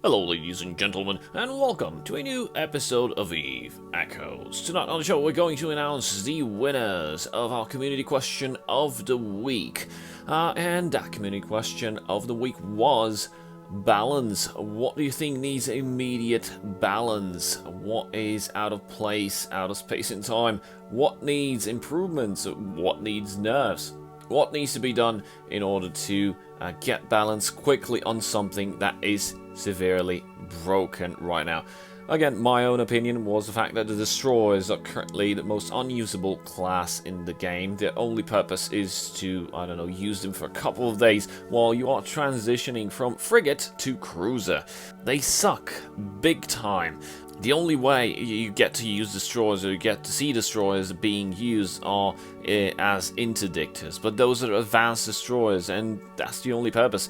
Hello ladies and gentlemen, and welcome to a new episode of Eve Echoes. Tonight on the show we're going to announce the winners of our community question of the week. And that community question of the week was balance. What do you think needs immediate balance? What is out of place, out of space and time? What needs improvements? What needs nerfs? What needs to be done in order to get balance quickly on something that is severely broken right now? Again, my own opinion was the fact that the destroyers are currently the most unusable class in the game. Their only purpose is to, I don't know, use them for a couple of days while you are transitioning from frigate to cruiser. They suck big time. The only way you get to use destroyers, or you get to see destroyers being used, are as interdictors. But those are advanced destroyers, and that's the only purpose.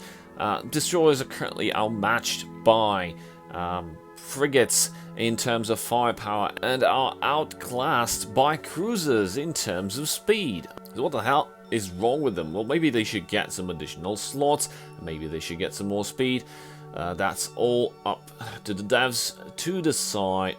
Destroyers are currently outmatched by frigates in terms of firepower, and are outclassed by cruisers in terms of speed. So what the hell is wrong with them? Well, maybe they should get some additional slots, maybe they should get some more speed. That's all up to the devs to decide.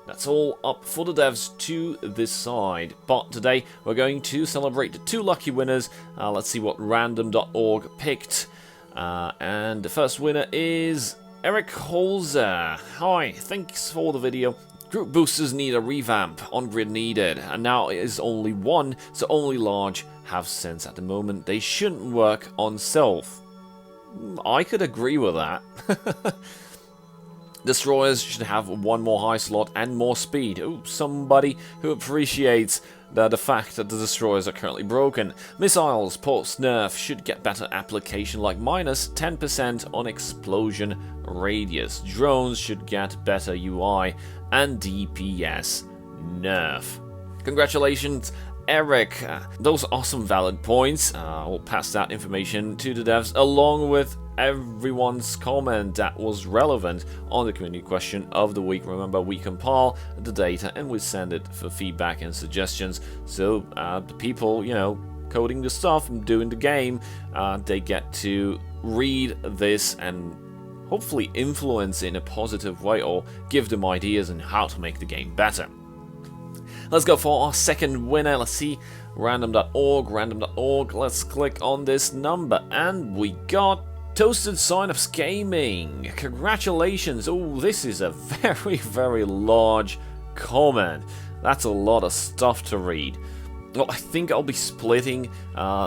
That's all up for the devs to decide. But today we're going to celebrate the two lucky winners. Let's see what random.org picked. And the first winner is Eric Holzer. Hi, thanks for the video. Group boosters need a revamp, on-grid needed, and now it is only one, so only large have sense at the moment. They shouldn't work on self. I could agree with that. Destroyers should have one more high slot and more speed. Ooh, somebody who appreciates the fact that the destroyers are currently broken. Missiles post-nerf should get better application, like minus 10% on explosion radius. Drones should get better UI and DPS nerf. Congratulations, Eric. Those are some valid points. I'll pass that information to the devs along with everyone's comment that was relevant on the community question of the week. Remember, we compile the data and we send it for feedback and suggestions. So the people, coding the stuff and doing the game, they get to read this and hopefully influence in a positive way, or give them ideas on how to make the game better. Let's go for our second winner. Let's see, random.org. Let's click on this number, and we got Toasted Synapse Gaming. Congratulations. Oh, this is a very, very large comment. That's a lot of stuff to read. Well, I think I'll be splitting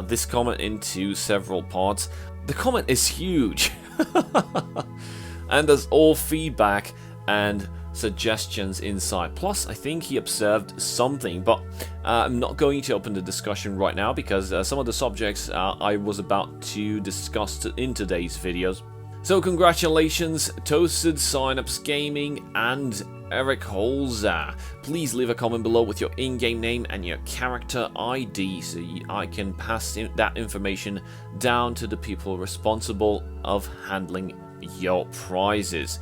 this comment into several parts. The comment is huge. And there's all feedback and suggestions inside. Plus, I think he observed something, but I'm not going to open the discussion right now because some of the subjects I was about to discuss in today's videos. So congratulations, Toasted Synapse Gaming and Eric Holzer. Please leave a comment below with your in-game name and your character ID so I can pass that information down to the people responsible of handling your prizes.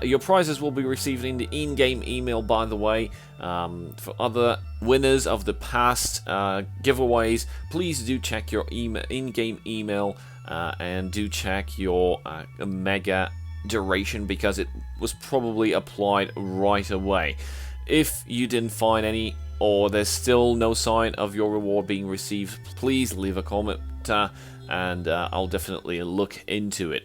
Your prizes will be received in the in-game email, by the way. For other winners of the past giveaways, please do check your in-game email and do check your mega duration, because it was probably applied right away. If you didn't find any, or there's still no sign of your reward being received, please leave a comment and I'll definitely look into it.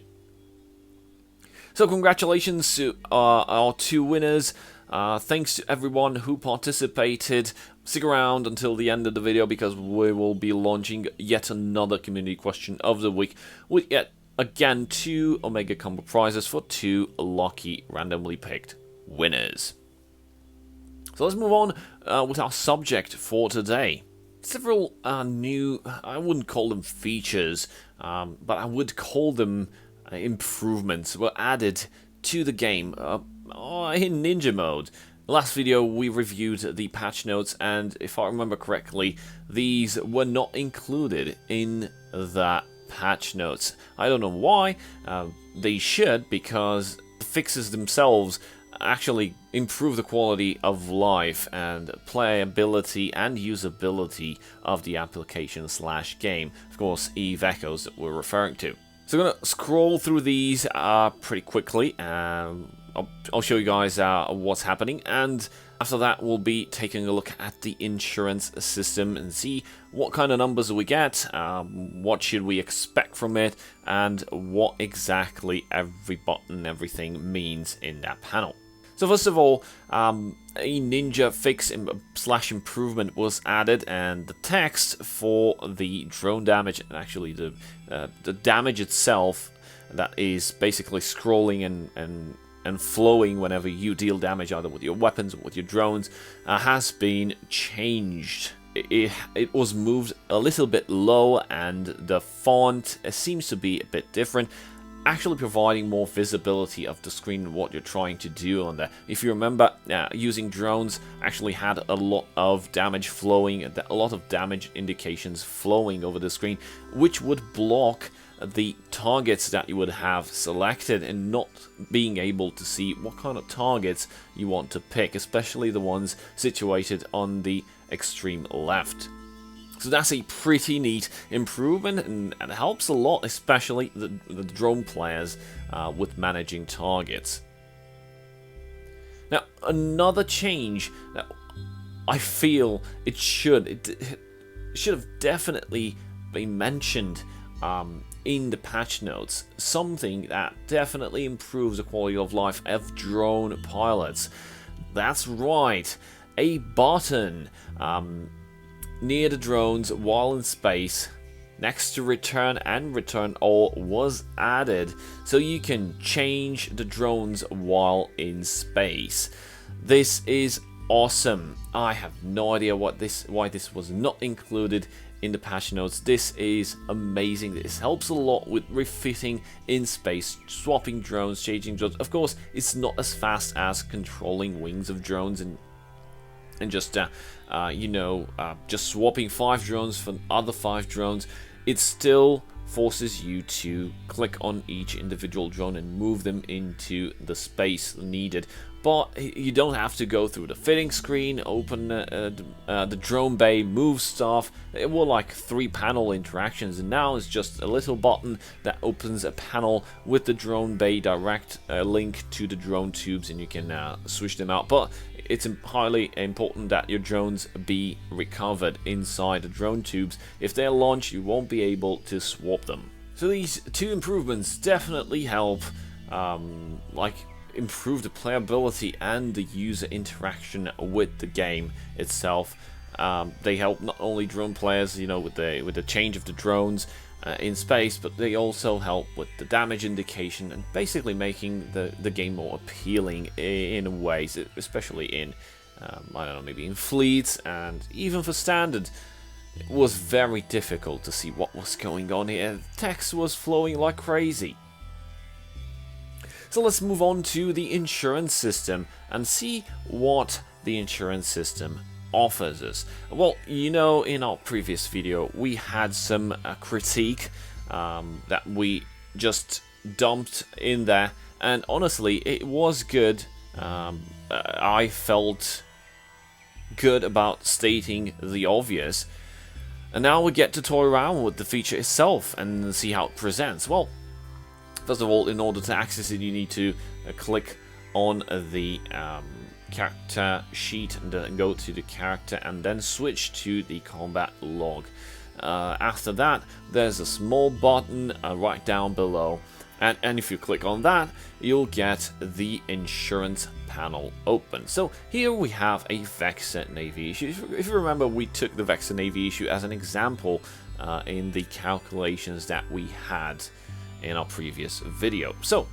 So congratulations to our two winners. Thanks to everyone who participated. Stick around until the end of the video because we will be launching yet another community question of the week with yet again 2 Omega Combo prizes for 2 lucky randomly picked winners. So let's move on with our subject for today. Several new, I wouldn't call them features, but I would call them improvements were added to the game in Ninja mode. Last video we reviewed the patch notes, and if I remember correctly, these were not included in that patch notes. I don't know why. They should, because the fixes themselves actually improve the quality of life and playability and usability of the application/game. Of course, Eve Echoes that we're referring to. So I'm going to scroll through these pretty quickly. I'll show you guys what's happening, and after that we'll be taking a look at the insurance system and see what kind of numbers we get, what should we expect from it, and what exactly every button, everything means in that panel. So first of all, a ninja fix / improvement was added, and the text for the drone damage, and actually the damage itself, that is basically scrolling and flowing whenever you deal damage either with your weapons or with your drones, has been changed. It was moved a little bit low, and the font seems to be a bit different, actually providing more visibility of the screen and what you're trying to do on there. If you remember, using drones actually had a lot of damage flowing, a lot of damage indications flowing over the screen, which would block the targets that you would have selected and not being able to see what kind of targets you want to pick, especially the ones situated on the extreme left. So that's a pretty neat improvement, and it helps a lot, especially the drone players with managing targets. Now, another change that I feel it should have definitely been mentioned in the patch notes, something that definitely improves the quality of life of drone pilots. That's right, a button near the drones while in space, next to return and return all, was added so you can change the drones while in space. This is awesome. I have no idea why this was not included in the patch notes. This is amazing. This helps a lot with refitting in space, swapping drones, changing drones. Of course, it's not as fast as controlling wings of drones and just just swapping 5 drones for other 5 drones. It still forces you to click on each individual drone and move them into the space needed. But you don't have to go through the fitting screen, open the drone bay, move stuff. It were like 3 panel interactions, and now it's just a little button that opens a panel with the drone bay direct link to the drone tubes, and you can switch them out. But it's highly important that your drones be recovered inside the drone tubes. If they're launched, you won't be able to swap them. So these 2 improvements definitely help, improve the playability and the user interaction with the game itself. They help not only drone players, with the change of the drones in space, but they also help with the damage indication and basically making the game more appealing in ways, especially in, maybe in fleets, and even for standard. It was very difficult to see what was going on here. Text was flowing like crazy. So let's move on to the insurance system and see what the insurance system offers us. Well, in our previous video we had some critique that we just dumped in there, and honestly it was good. I felt good about stating the obvious, and now we get to toy around with the feature itself and see how it presents. Well, first of all, in order to access it, you need to click on the character sheet and then go to the character and then switch to the combat log. After that, there's a small button right down below, and if you click on that, you'll get the insurance panel open. So here we have a Vexor Navy issue. If you remember, we took the Vexor Navy issue as an example in the calculations that we had in our previous video. So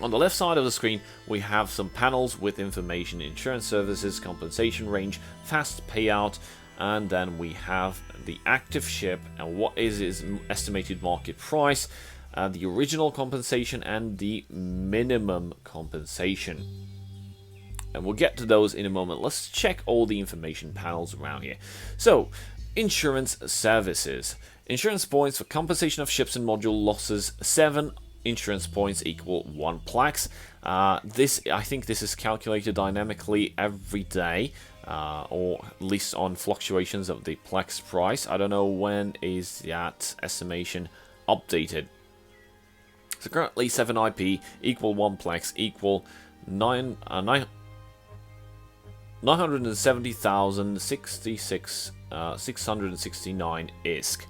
on the left side of the screen we have some panels with information: insurance services, compensation range, fast payout, and then we have the active ship and what is its estimated market price, the original compensation and the minimum compensation. And we'll get to those in a moment. Let's check all the information panels around here. So, insurance services. Insurance points for compensation of ships and module losses, 7 insurance points equal 1 Plex. I think this is calculated dynamically every day, or at least on fluctuations of the Plex price. I don't know when is that estimation updated. So currently 7 IP equal 1 Plex equal 970,066 669 ISK.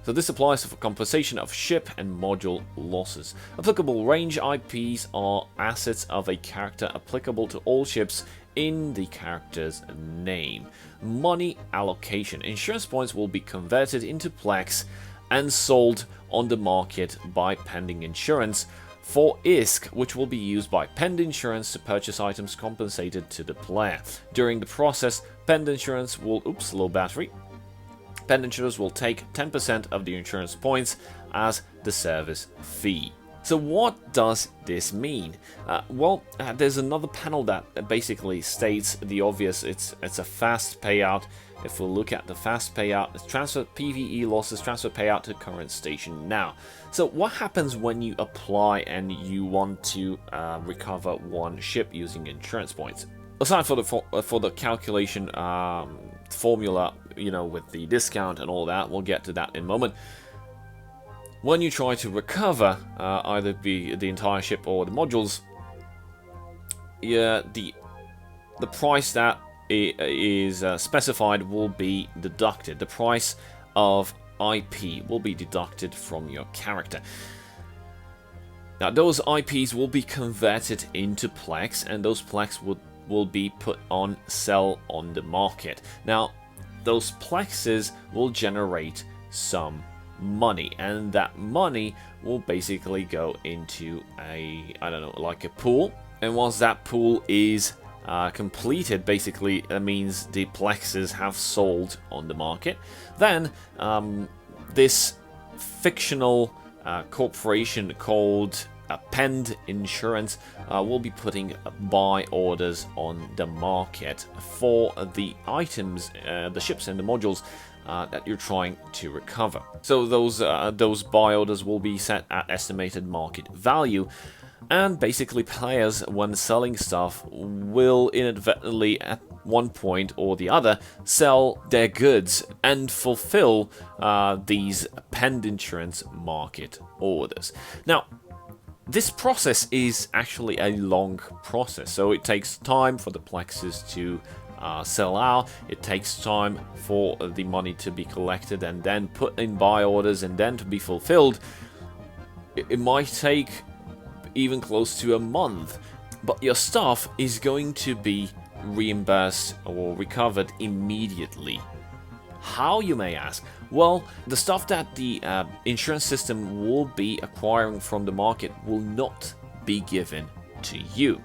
So this applies for compensation of ship and module losses. Applicable range IPs are assets of a character applicable to all ships in the character's name. Money allocation. Insurance points will be converted into Plex and sold on the market by pending insurance for ISK, which will be used by Pend Insurance to purchase items compensated to the player. During the process, Pend Insurance will... Oops, low battery. Pend Insurance will take 10% of the insurance points as the service fee. So what does this mean? There's another panel that basically states the obvious. It's a fast payout. If we look at the fast payout, it's transfer PvE losses, transfer payout to current station now. So what happens when you apply and you want to recover one ship using insurance points? Aside for the calculation formula, you know, with the discount and all that, we'll get to that in a moment. When you try to recover either the entire ship or the modules, the price that is specified will be deducted. The price of IP will be deducted from your character. Now those IPs will be converted into Plex, and those Plex will be put on sell on the market. Now those Plexes will generate some money, and that money will basically go into like a pool, and once that pool is completed, basically that means the Plexes have sold on the market, then this fictional corporation called Pend Insurance will be putting buy orders on the market for the items, the ships and the modules that you're trying to recover. So those buy orders will be set at estimated market value, and basically players, when selling stuff, will inadvertently at one point or the other sell their goods and fulfill these Pend Insurance market orders. Now this process is actually a long process, so it takes time for the Plexes to sell out. It takes time for the money to be collected and then put in buy orders and then to be fulfilled. It might take even close to a month, but your stuff is going to be reimbursed or recovered immediately. How, you may ask? Well, the stuff that the insurance system will be acquiring from the market will not be given to you.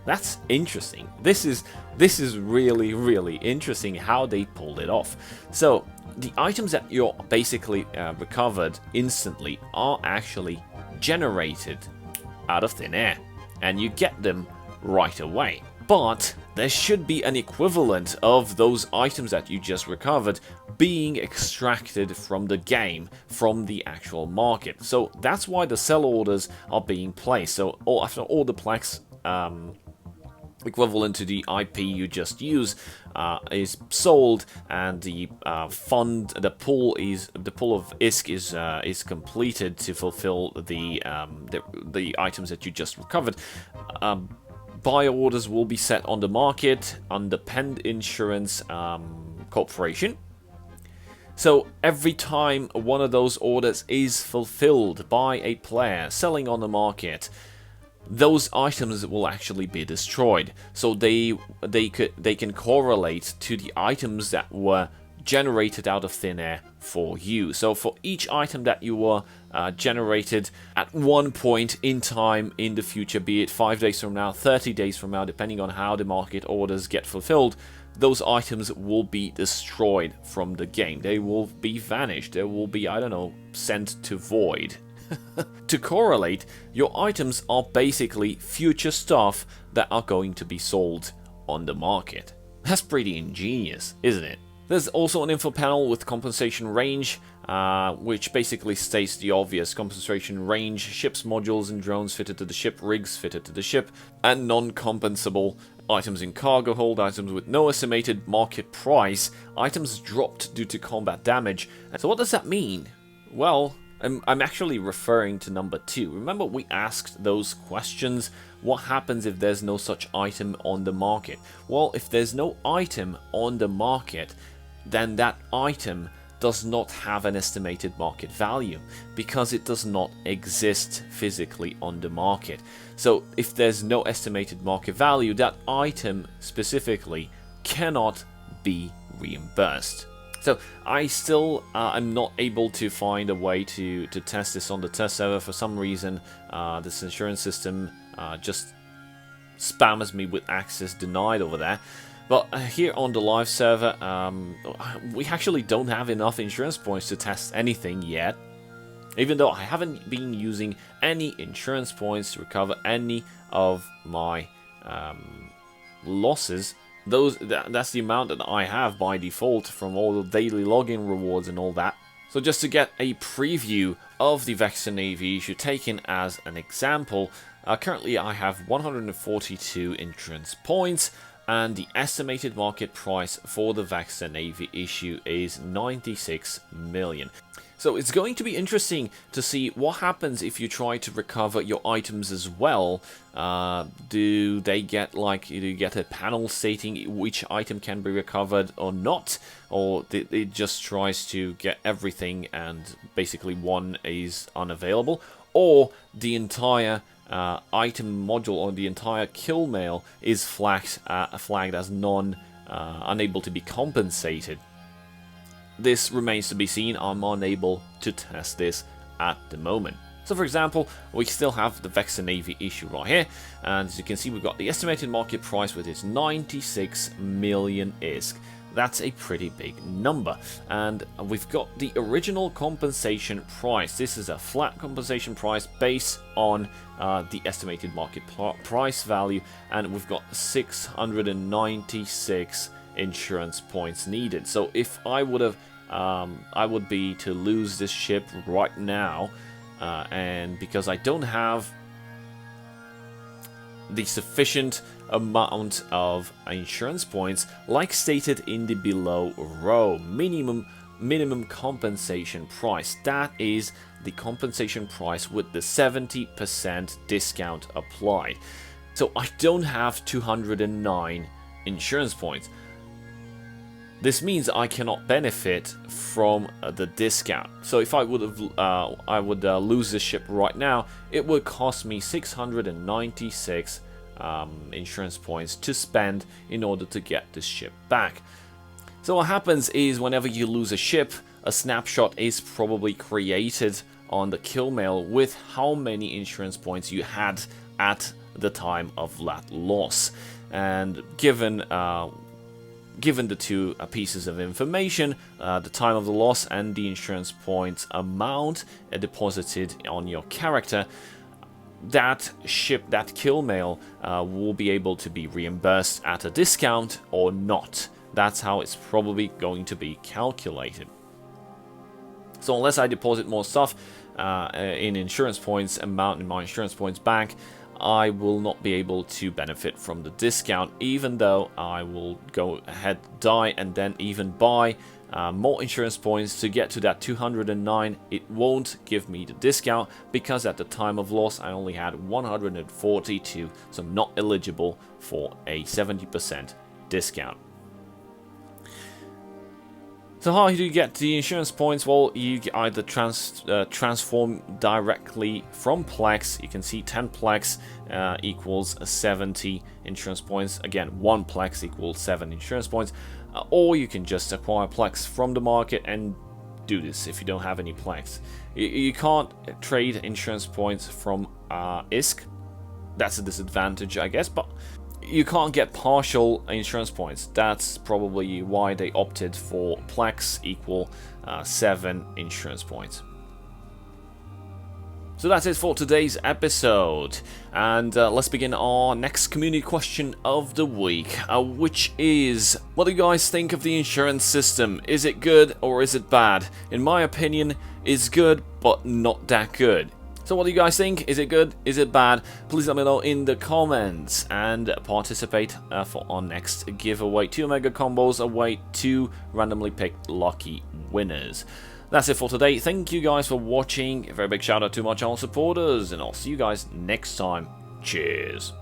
That's interesting. This is really, really interesting how they pulled it off. So the items that you're basically recovered instantly are actually generated out of thin air, and you get them right away. But there should be an equivalent of those items that you just recovered being extracted from the game, from the actual market. So that's why the sell orders are being placed. So after all the Plex equivalent to the IP you just used is sold, and the pool of ISK is completed to fulfill the items that you just recovered. Buy orders will be set on the market under Pend Insurance Corporation. So every time one of those orders is fulfilled by a player selling on the market, those items will actually be destroyed. So they can correlate to the items that were generated out of thin air for you. So for each item that you were generated at one point in time in the future, be it 5 days from now, 30 days from now, depending on how the market orders get fulfilled, those items will be destroyed from the game. They will be vanished. They will be, I don't know, sent to void. To correlate, your items are basically future stuff that are going to be sold on the market. That's pretty ingenious, isn't it? There's also an info panel with compensation range, which basically states the obvious: compensation range, ships, modules, and drones fitted to the ship, rigs fitted to the ship, and non-compensable items in cargo hold, items with no estimated market price, items dropped due to combat damage. So what does that mean? Well, I'm actually referring to number 2. Remember we asked those questions? What happens if there's no such item on the market? Well, if there's no item on the market, then that item does not have an estimated market value because it does not exist physically on the market. So if there's no estimated market value, that item specifically cannot be reimbursed. So I still am not able to find a way to test this on the test server. For some reason, this insurance system just spams me with access denied over there. But here on the live server, we actually don't have enough insurance points to test anything yet. Even though I haven't been using any insurance points to recover any of my losses. That's the amount that I have by default from all the daily login rewards and all that. So just to get a preview of the Vexor Navy issue taken as an example, currently I have 142 insurance points, and the estimated market price for the Vexor Navy issue is 96 million. So it's going to be interesting to see what happens if you try to recover your items as well. Do they get a panel stating which item can be recovered or not? Or it just tries to get everything and basically one is unavailable? Or the entire item module or the entire kill mail is flagged as unable to be compensated. This remains to be seen. I'm unable to test this at the moment. So for example, we still have the Vexor Navy issue right here, and as you can see, we've got the estimated market price with its 96 million ISK. That's a pretty big number, and we've got the original compensation price. This is a flat compensation price based on the estimated market price value, and we've got 696 insurance points needed. So if I would have I would be to lose this ship right now, and because I don't have the sufficient amount of insurance points, like stated in the below row, minimum compensation price, that is the compensation price with the 70% discount applied. So I don't have 209 insurance points. This means I cannot benefit from the discount. So if I would lose this ship right now, it would cost me 696 insurance points to spend in order to get this ship back. So what happens is whenever you lose a ship, a snapshot is probably created on the kill mail with how many insurance points you had at the time of that loss. And given the two pieces of information, the time of the loss and the insurance points amount deposited on your character, that kill mail will be able to be reimbursed at a discount or not. That's how it's probably going to be calculated. So unless I deposit more stuff in insurance points and mount in my insurance points bank, I will not be able to benefit from the discount, even though I will go ahead, die, and then even buy more insurance points to get to that 209. It won't give me the discount because at the time of loss I only had 142, so I'm not eligible for a 70% discount. So how do you get the insurance points? Well, you either transform directly from Plex. You can see 10 Plex equals 70 insurance points. Again, 1 Plex equals 7 insurance points. Or you can just acquire Plex from the market and do this if you don't have any Plex. You can't trade insurance points from ISK. That's a disadvantage, I guess, but you can't get partial insurance points. That's probably why they opted for Plex equal 7 insurance points. So that's it for today's episode, and let's begin our next community question of the week, which is, what do you guys think of the insurance system? Is it good or is it bad? In my opinion, it's good, but not that good. So what do you guys think? Is it good? Is it bad? Please let me know in the comments and participate for our next giveaway. 2 mega combos await 2 randomly picked lucky winners. That's it for today. Thank you guys for watching. A very big shout out to my channel supporters, and I'll see you guys next time. Cheers.